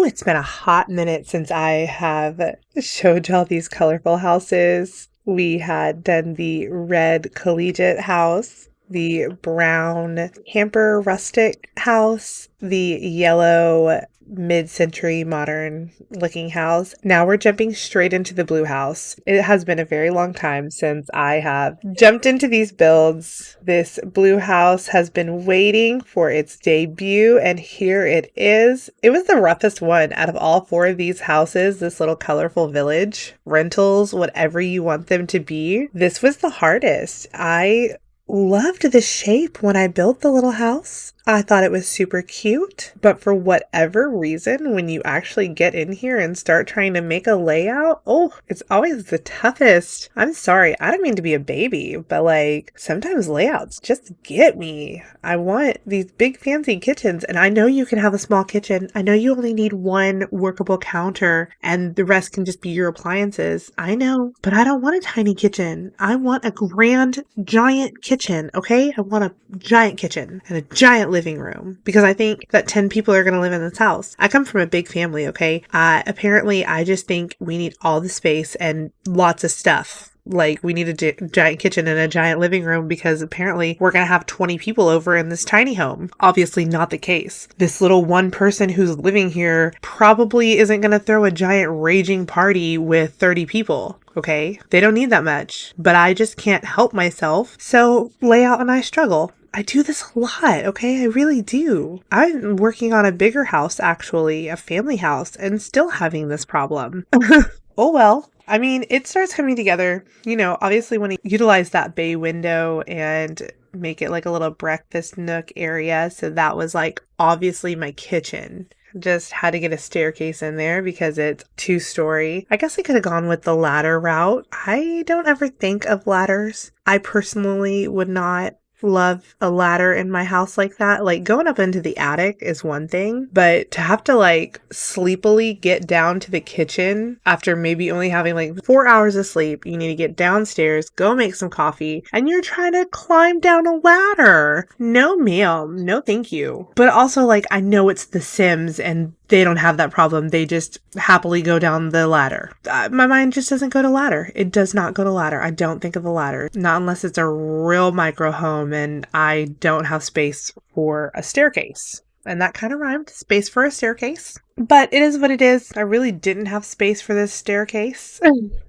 it's been a hot minute since I have showed y'all these colorful houses. We had done the red collegiate house, the brown hamper rustic house, the yellow mid-century modern looking house. Now we're jumping straight into the blue house. It has been a very long time since I have jumped into these builds. This blue house has been waiting for its debut, and here it is. It was the roughest one out of all four of these houses, this little colorful village, rentals, whatever you want them to be. This was the hardest. I loved the shape when I built the little house. I thought it was super cute, but for whatever reason, when you actually get in here and start trying to make a layout, it's always the toughest. I'm sorry, I don't mean to be a baby, but sometimes layouts just get me. I want these big fancy kitchens, and I know you can have a small kitchen. I know you only need one workable counter and the rest can just be your appliances. I know, but I don't want a tiny kitchen. I want a grand, giant kitchen, okay? I want a giant kitchen and a giant living room because I think that 10 people are going to live in this house. I come from a big family, okay? Apparently, I just think we need all the space and lots of stuff. We need a giant kitchen and a giant living room because apparently we're going to have 20 people over in this tiny home. Obviously not the case. This little one person who's living here probably isn't going to throw a giant raging party with 30 people. Okay? They don't need that much, but I just can't help myself. So layout and I struggle. I do this a lot, okay? I really do. I'm working on a bigger house, actually, a family house, and still having this problem. Oh well. I mean, it starts coming together, obviously when you utilize that bay window and make it like a little breakfast nook area. So that was obviously my kitchen. Just had to get a staircase in there because it's 2-story. I guess I could have gone with the ladder route. I don't ever think of ladders. I personally would not love a ladder in my house like that. Going up into the attic is one thing, but to have to sleepily get down to the kitchen after maybe only having 4 hours of sleep, you need to get downstairs, go make some coffee, and you're trying to climb down a ladder. No, ma'am. No, thank you. But also I know it's The Sims and they don't have that problem. They just happily go down the ladder. My mind just doesn't go to ladder. It does not go to ladder. I don't think of the ladder. Not unless it's a real micro home and I don't have space for a staircase. And that kind of rhymed. Space for a staircase. But it is what it is. I really didn't have space for this staircase.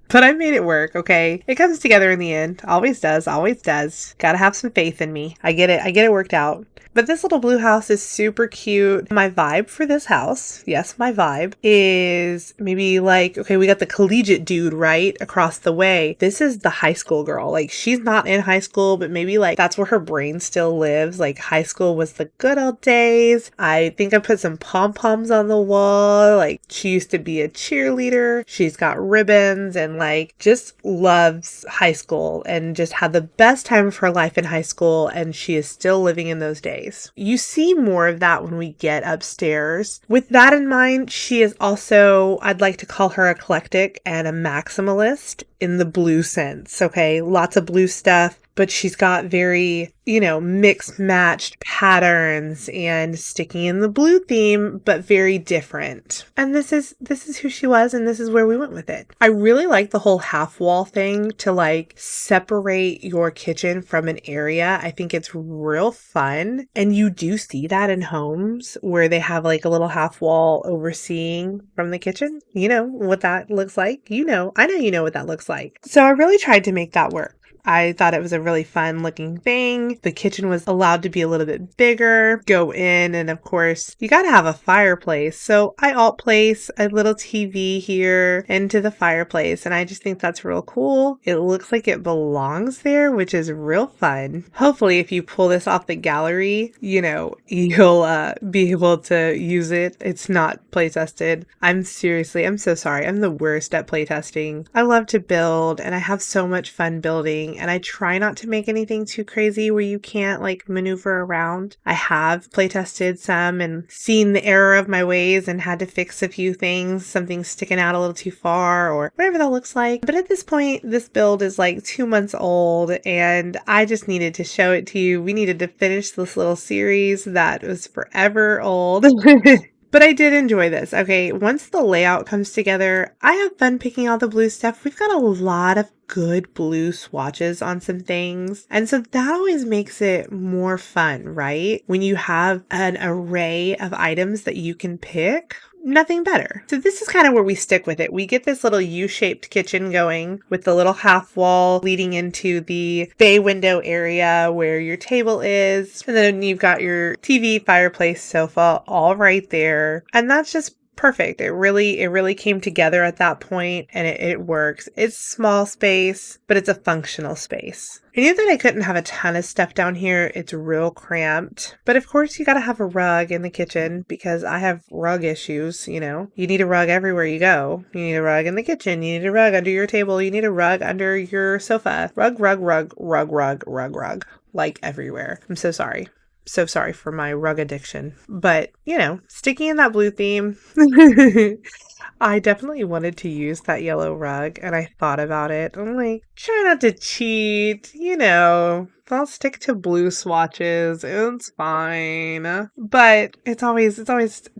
But I made it work, okay? It comes together in the end. Always does. Always does. Gotta have some faith in me. I get it. I get it worked out. But this little blue house is super cute. My vibe for this house, yes, my vibe, is maybe okay, we got the collegiate dude right across the way. This is the high school girl. She's not in high school, but maybe that's where her brain still lives. High school was the good old days. I think I put some pom-poms on the wall. She used to be a cheerleader. She's got ribbons and just loves high school and just had the best time of her life in high school. And she is still living in those days. You see more of that when we get upstairs. With that in mind, she is also, I'd like to call her eclectic and a maximalist in the blue sense, okay? Lots of blue stuff, but she's got very, mixed matched patterns and sticking in the blue theme, but very different. And this is who she was, and this is where we went with it. I really like the whole half wall thing to separate your kitchen from an area. I think it's real fun. And you do see that in homes where they have a little half wall overseeing from the kitchen. You know what that looks like. I know you know what that looks like. So I really tried to make that work. I thought it was a really fun looking thing. The kitchen was allowed to be a little bit bigger, go in, and of course, you gotta have a fireplace. So I alt place a little TV here into the fireplace, and I just think that's real cool. It looks like it belongs there, which is real fun. Hopefully, if you pull this off the gallery, you'll be able to use it. It's not play tested. I'm so sorry. I'm the worst at play testing. I love to build, and I have so much fun building. And I try not to make anything too crazy where you can't maneuver around. I have playtested some and seen the error of my ways and had to fix a few things, something sticking out a little too far or whatever that looks like. But at this point, this build is 2 months old and I just needed to show it to you. We needed to finish this little series that was forever old. But I did enjoy this. Okay, once the layout comes together, I have fun picking out the blue stuff. We've got a lot of good blue swatches on some things. And so that always makes it more fun, right? When you have an array of items that you can pick. Nothing better. So this is kind of where we stick with it. We get this little U-shaped kitchen going with the little half wall leading into the bay window area where your table is. And then you've got your TV, fireplace, sofa all right there. And that's just perfect. It really came together at that point, and it works. It's small space, but it's a functional space. I knew that I couldn't have a ton of stuff down here. It's real cramped. But of course, you gotta have a rug in the kitchen because I have rug issues, you know. You need a rug everywhere you go. You need a rug in the kitchen. You need a rug under your table. You need a rug under your sofa. Rug, rug, rug, rug, rug, rug, rug. Like everywhere. I'm so sorry. So sorry for my rug addiction. But, you know, sticking in that blue theme, I definitely wanted to use that yellow rug, and I thought about it. I'm like, try not to cheat, you know. I'll stick to blue swatches. It's fine. But it's always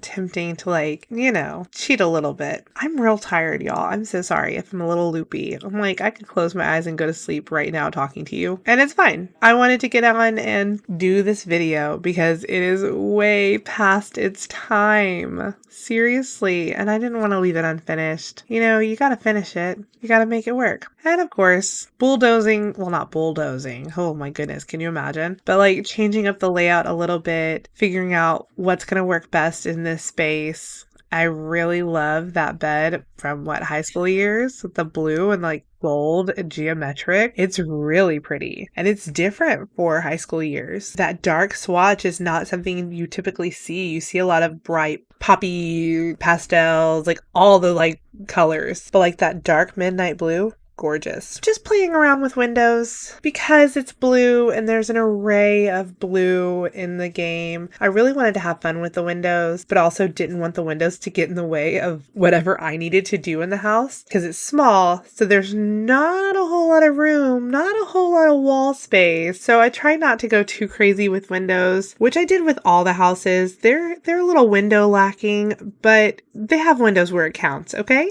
tempting to, like, you know, cheat a little bit. I'm real tired, y'all. I'm so sorry if I'm a little loopy. I'm like, I could close my eyes and go to sleep right now talking to you. And it's fine. I wanted to get on and do this video because it is way past its time. Seriously. And I didn't want to leave it unfinished. You know, you gotta finish it. You gotta make it work. And of course, bulldozing, well, not bulldozing. Oh my goodness, can you imagine? But like changing up the layout a little bit, figuring out what's going to work best in this space. I really love that bed from high school years with the blue and like gold and geometric. It's really pretty and it's different for high school years. That dark swatch is not something you typically see. You see a lot of bright poppy pastels, like all the like colors, but like that dark midnight blue. Gorgeous. Just playing around with windows because it's blue and there's an array of blue in the game. I really wanted to have fun with the windows, but also didn't want the windows to get in the way of whatever I needed to do in the house because it's small. So there's not a whole lot of room, not a whole lot of wall space. So I try not to go too crazy with windows, which I did with all the houses. They're a little window lacking, but they have windows where it counts, okay?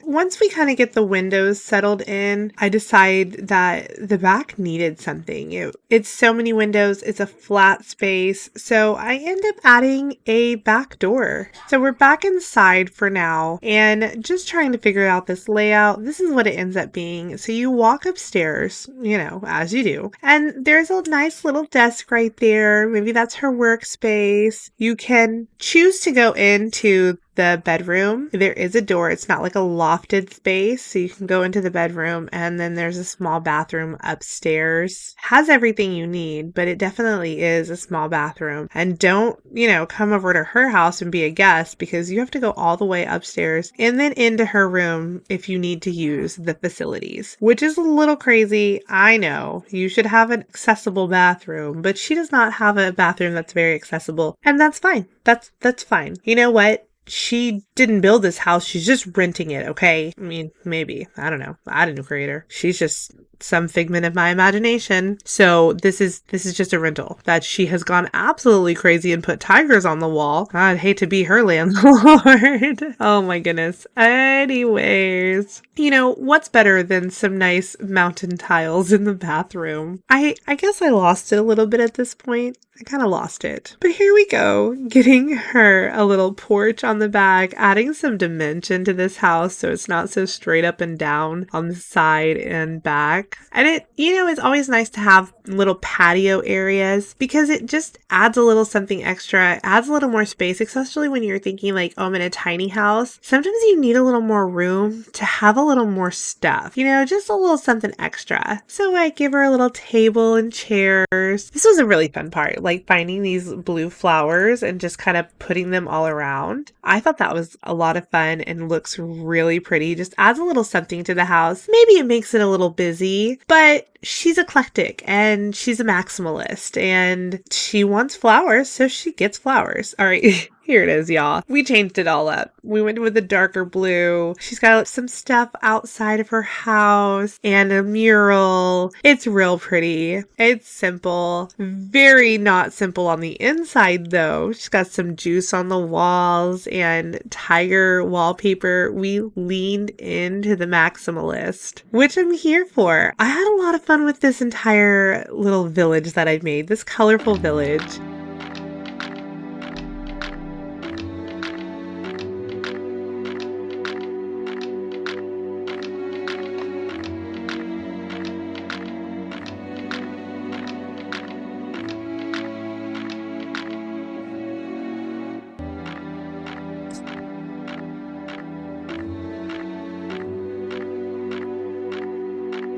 Once we kind of get the windows settled in, I decide that the back needed something. It's so many windows, it's a flat space, so I end up adding a back door. So we're back inside for now and just trying to figure out this layout. This is what it ends up being. So you walk upstairs, you know, as you do, and there's a nice little desk right there. Maybe that's her workspace. You can choose to go into the bedroom. There is a door. It's not like a lofted space, so you can go into the bedroom, and then there's a small bathroom upstairs. Has everything you need, but it definitely is a small bathroom. And don't, you know, come over to her house and be a guest because you have to go all the way upstairs and then into her room if you need to use the facilities, which is a little crazy. I know you should have an accessible bathroom, but she does not have a bathroom that's very accessible, and that's fine. That's fine. You know what? She didn't build this house. She's just renting it, okay? I mean, maybe. I don't know. I didn't create her. She's just some figment of my imagination. So this is just a rental that she has gone absolutely crazy and put tigers on the wall. I'd hate to be her landlord. Oh my goodness. Anyways, you know, what's better than some nice mountain tiles in the bathroom? I guess I lost it a little bit at this point. I kind of lost it. But here we go, getting her a little porch on the back, adding some dimension to this house so it's not so straight up and down on the side and back. And it, you know, it's always nice to have little patio areas because it just adds a little something extra, adds a little more space, especially when you're thinking like, oh, I'm in a tiny house. Sometimes you need a little more room to have a little more stuff, you know, just a little something extra. So I give her a little table and chairs. This was a really fun part, like finding these blue flowers and just kind of putting them all around. I thought that was a lot of fun and looks really pretty. Just adds a little something to the house. Maybe it makes it a little busy, but she's eclectic and she's a maximalist and she wants flowers, so she gets flowers. All right. here it is, y'all. We changed it all up. We went with a darker blue. She's got some stuff outside of her house and a mural. It's real pretty. It's simple. Very not simple on the inside, though. She's got some juice on the walls and tiger wallpaper. We leaned into the maximalist, which I'm here for. I had a lot of fun with this entire little village that I made, this colorful village.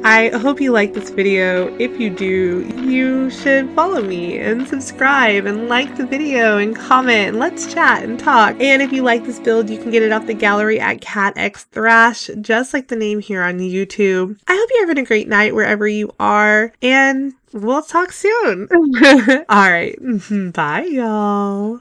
I hope you like this video. If you do, you should follow me and subscribe and like the video and comment and let's chat and talk. And if you like this build, you can get it off the gallery at katxthrash, just like the name here on YouTube. I hope you're having a great night wherever you are, and we'll talk soon. All right. Bye, y'all.